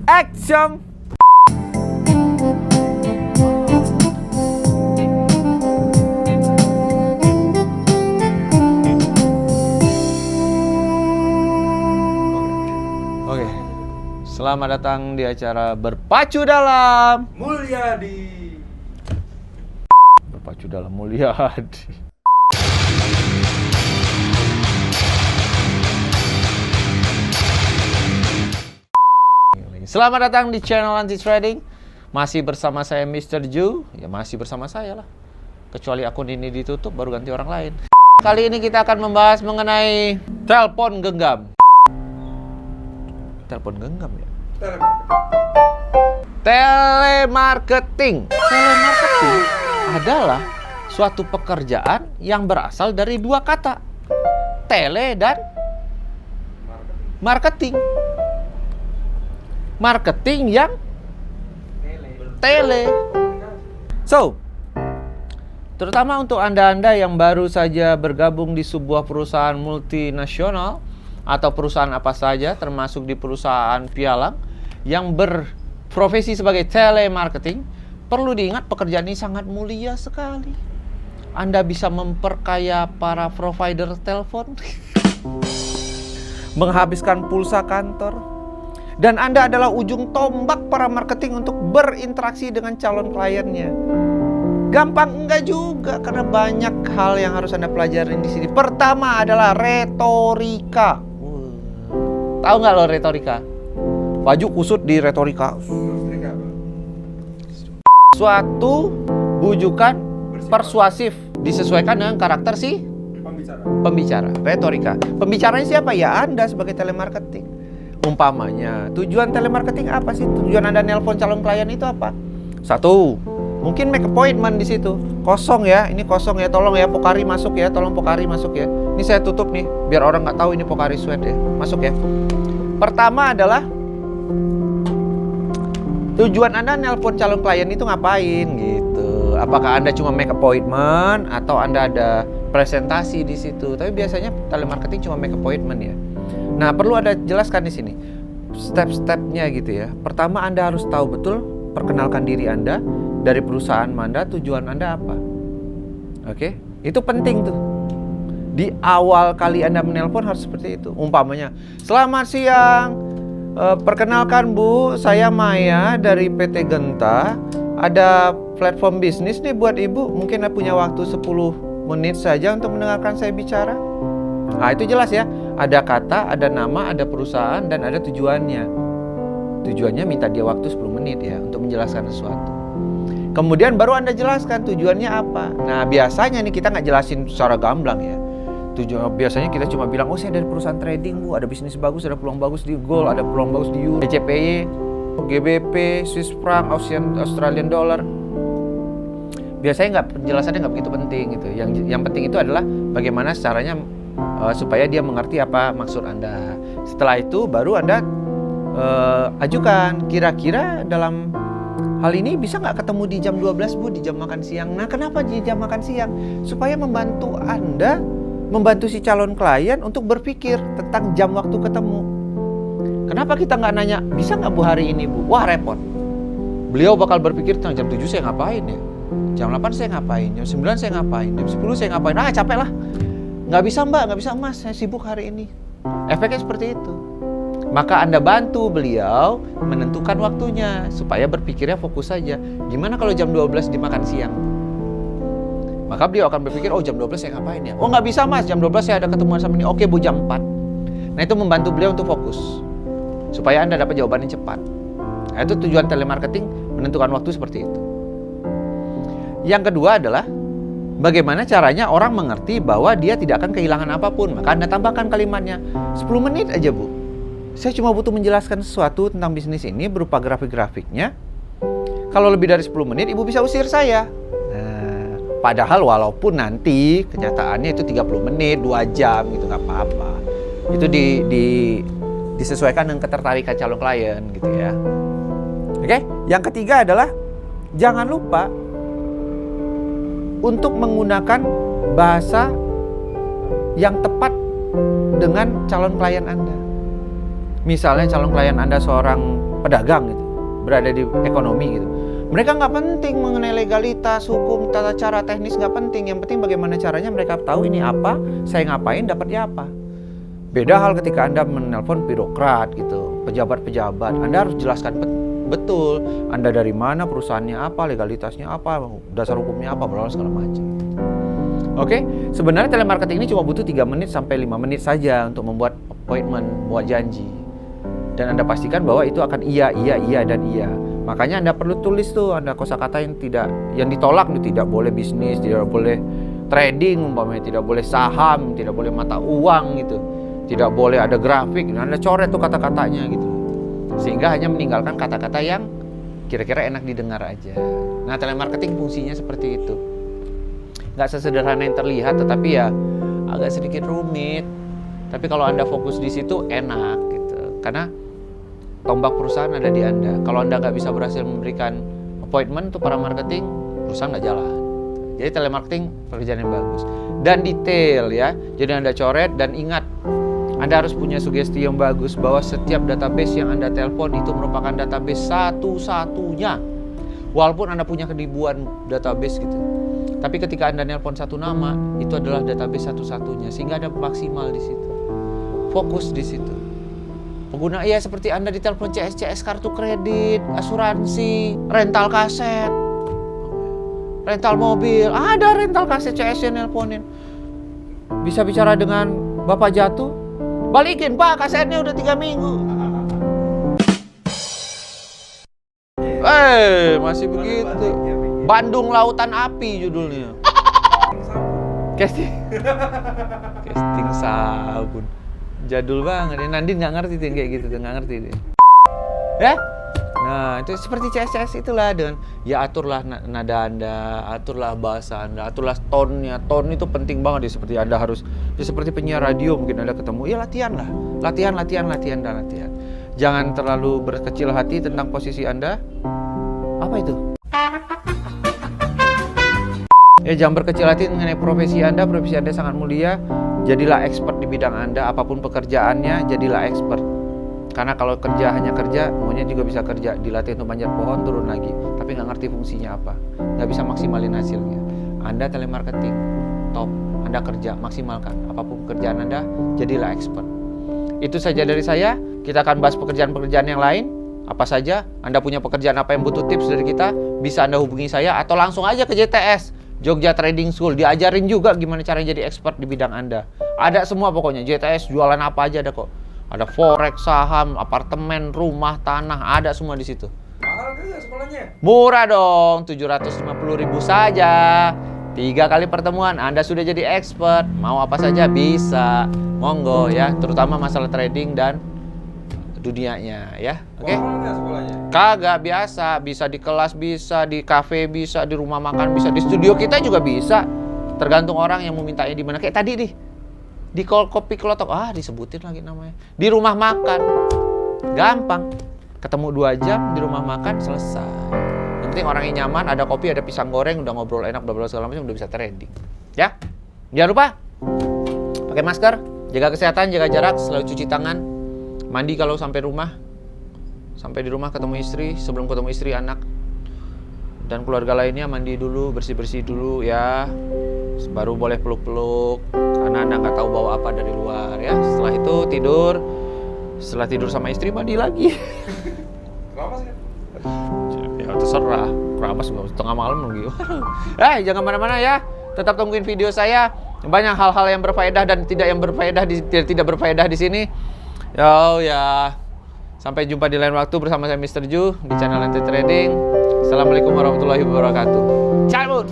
Action! Oke, selamat datang di acara Berpacu Dalam Mulyadi. Berpacu Dalam Mulyadi. Selamat datang di channel Anti Trading. Masih bersama saya Mr. Ju. Ya masih bersama saya lah. Kecuali akun ini ditutup baru ganti orang lain. Kali ini kita akan membahas mengenai telepon genggam. Telepon genggam ya? Telemarketing. Telemarketing adalah suatu pekerjaan yang berasal dari dua kata. Tele dan marketing. Marketing yang tele. So, terutama untuk Anda-Anda yang baru saja bergabung di sebuah perusahaan multinasional atau perusahaan apa saja, termasuk di perusahaan pialang yang berprofesi sebagai telemarketing, perlu diingat pekerjaan ini sangat mulia sekali. Anda bisa memperkaya para provider telepon, menghabiskan pulsa kantor, dan Anda adalah ujung tombak para marketing untuk berinteraksi dengan calon kliennya. Gampang enggak juga, karena banyak hal yang harus Anda pelajarin di sini. Pertama adalah retorika. Tahu nggak lo retorika? Baju kusut di retorika. Suatu bujukan persuasif disesuaikan dengan karakter si pembicara. Retorika. Pembicaranya siapa? Ya Anda sebagai telemarketing. Umpamanya, tujuan telemarketing apa sih? Tujuan Anda nelpon calon klien itu apa? Satu, mungkin make appointment di situ. Kosong ya, ini kosong ya, tolong ya Pocari masuk ya, tolong Pocari masuk ya. Ini saya tutup nih, biar orang nggak tahu ini Pocari Sweat ya. Masuk ya. Pertama adalah tujuan Anda nelpon calon klien itu ngapain gitu. Apakah Anda cuma make appointment atau Anda ada presentasi di situ? Tapi biasanya telemarketing cuma make appointment ya. Nah, perlu Anda jelaskan di sini step-stepnya gitu ya. Pertama, Anda harus tahu betul, perkenalkan diri Anda, dari perusahaan Anda, tujuan Anda apa. Oke, itu penting tuh. Di awal kali Anda menelpon harus seperti itu. Umpamanya, selamat siang, perkenalkan Bu, saya Maya dari PT Genta. Ada platform bisnis nih buat Ibu. Mungkin punya waktu 10 menit saja untuk mendengarkan saya bicara. Nah, itu jelas ya. Ada kata, ada nama, ada perusahaan, dan ada tujuannya. Tujuannya minta dia waktu 10 menit ya untuk menjelaskan sesuatu. Kemudian baru Anda jelaskan tujuannya apa. Nah, biasanya nih kita nggak jelasin secara gamblang ya. Biasanya kita cuma bilang, oh saya dari perusahaan trading Bu, ada bisnis bagus, ada peluang bagus di gold, ada peluang bagus di euro, DCPY, GBP, Swiss franc, Australian dollar. Biasanya penjelasannya nggak begitu penting gitu. Yang penting itu adalah bagaimana caranya supaya dia mengerti apa maksud Anda. Setelah itu baru Anda ajukan, kira-kira dalam hal ini bisa nggak ketemu di jam 12 Bu, di jam makan siang. Nah, kenapa di jam makan siang? Supaya membantu Anda, membantu si calon klien untuk berpikir tentang jam waktu ketemu. Kenapa kita nggak nanya, bisa nggak Bu hari ini Bu? Wah repot. Beliau bakal berpikir tentang jam 7 saya ngapain ya, jam 8 saya ngapain, jam 9 saya ngapain, jam 10 saya ngapain. Ah capek lah. Nggak bisa Mbak, nggak bisa Mas, saya sibuk hari ini. Efeknya seperti itu. Maka Anda bantu beliau menentukan waktunya supaya berpikirnya fokus saja. Gimana kalau jam 12 dimakan siang? Maka beliau akan berpikir, oh jam 12 saya ngapain ya? Oh nggak bisa Mas, jam 12 saya ada ketemuan sama ini. Oke Bu, jam 4. Nah itu membantu beliau untuk fokus supaya Anda dapat jawaban yang cepat. Nah, itu tujuan telemarketing, menentukan waktu seperti itu. Yang kedua adalah bagaimana caranya orang mengerti bahwa dia tidak akan kehilangan apapun. Maka Anda tambahkan kalimatnya, 10 menit aja Bu. Saya cuma butuh menjelaskan sesuatu tentang bisnis ini berupa grafik-grafiknya. Kalau lebih dari 10 menit, Ibu bisa usir saya. Nah, padahal walaupun nanti kenyataannya itu 30 menit, 2 jam gitu, nggak apa-apa. Itu disesuaikan dengan ketertarikan calon klien gitu ya. Oke, yang ketiga adalah jangan lupa untuk menggunakan bahasa yang tepat dengan calon klien Anda. Misalnya calon klien Anda seorang pedagang gitu, berada di ekonomi gitu. Mereka nggak penting mengenai legalitas, hukum, tata cara teknis nggak penting. Yang penting bagaimana caranya mereka tahu ini apa, saya ngapain, dapatnya apa. Beda hal ketika Anda menelpon birokrat gitu, pejabat-pejabat. Anda harus jelaskan betul, Anda dari mana, perusahaannya apa, legalitasnya apa, dasar hukumnya apa, bla segala macam. Oke, sebenarnya telemarketing ini cuma butuh 3 menit sampai 5 menit saja untuk membuat appointment, buat janji. Dan Anda pastikan bahwa itu akan iya, dan iya. Makanya Anda perlu tulis tuh, Anda kosakata yang ditolak nih, tidak boleh bisnis, tidak boleh trading umpamanya, tidak boleh saham, tidak boleh mata uang gitu. Tidak boleh ada grafik. Anda coret tuh kata-katanya gitu. Sehingga hanya meninggalkan kata-kata yang kira-kira enak didengar aja. Nah, telemarketing fungsinya seperti itu. Nggak sesederhana yang terlihat, tetapi ya agak sedikit rumit. Tapi kalau Anda fokus di situ enak gitu. Karena tombak perusahaan ada di Anda. Kalau Anda nggak bisa berhasil memberikan appointment untuk para marketing, perusahaan nggak jalan. Jadi telemarketing pekerjaan yang bagus. Dan detail ya. Jadi Anda coret dan ingat, Anda harus punya sugesti yang bagus bahwa setiap database yang Anda telepon itu merupakan database satu-satunya. Walaupun Anda punya ribuan database gitu. Tapi ketika Anda nelpon satu nama, itu adalah database satu-satunya. Sehingga Anda maksimal di situ. Fokus di situ. Pengguna ya seperti Anda ditelepon CS kartu kredit, asuransi, rental kaset, rental mobil, ada rental kaset CS yang nelponin. Bisa bicara dengan Bapak Jatuh, balikin Pak, kasetnya udah 3 minggu. Masih begitu. Bandung Lautan Api judulnya. Casting sabun. Jadul banget, Nandin nggak ngerti tuh kayak gitu, nggak ngerti dia. Ya, nah itu seperti CS itulah, dengan ya aturlah nada Anda, aturlah bahasa Anda, aturlah tone-nya. Tone itu penting banget ya, seperti Anda harus ya seperti penyiar radio mungkin Anda ketemu, ya latihan lah, latihan. Jangan terlalu berkecil hati tentang posisi Anda. Apa itu? Ya jangan berkecil hati mengenai profesi Anda sangat mulia. Jadilah expert di bidang Anda, apapun pekerjaannya, jadilah expert. Karena kalau kerja hanya kerja, monyet juga bisa kerja, dilatih untuk manjat pohon, turun lagi, tapi nggak ngerti fungsinya apa, nggak bisa maksimalin hasilnya. Anda telemarketing, top, Anda kerja, maksimalkan, apapun pekerjaan Anda, jadilah expert. Itu saja dari saya, kita akan bahas pekerjaan-pekerjaan yang lain, apa saja. Anda punya pekerjaan apa yang butuh tips dari kita, bisa Anda hubungi saya, atau langsung aja ke JTS, Jogja Trading School, diajarin juga gimana cara jadi expert di bidang Anda. Ada semua pokoknya, JTS jualan apa aja ada kok. Ada forex, saham, apartemen, rumah, tanah, ada semua di situ. Mahal gak sekolahnya? Murah dong, 750.000 saja. 3 kali pertemuan, Anda sudah jadi expert. Mau apa saja bisa. Monggo ya, terutama masalah trading dan dunianya ya. Oke? Kagak, biasa, bisa di kelas, bisa di kafe, bisa di rumah makan, bisa di studio kita juga bisa. Tergantung orang yang mau mintanya di mana. Kayak tadi nih, di kopi kelotok, disebutin lagi namanya. Di rumah makan, gampang. Ketemu 2 jam di rumah makan, selesai. Yang penting orangnya nyaman, ada kopi, ada pisang goreng, udah ngobrol enak, bla bla segala macam, udah bisa trading. Ya, jangan lupa pakai masker, jaga kesehatan, jaga jarak, selalu cuci tangan, mandi kalau sampai rumah. Sampai di rumah ketemu istri, sebelum ketemu istri anak dan keluarga lainnya, mandi dulu, bersih-bersih dulu ya. Baru boleh peluk-peluk, karena Anda nggak tahu bawa apa dari luar ya. Setelah itu tidur. Setelah tidur sama istri, mandi lagi. Keramas kan? Ya terserah, keramas tengah malam lagi. Jangan mana-mana ya. Tetap tungguin video saya. Banyak hal-hal yang berfaedah dan tidak berfaedah di sini. Ya. Sampai jumpa di lain waktu bersama saya Mr. Ju di channel Nanti Trading. Assalamualaikum warahmatullahi wabarakatuh. Cabut.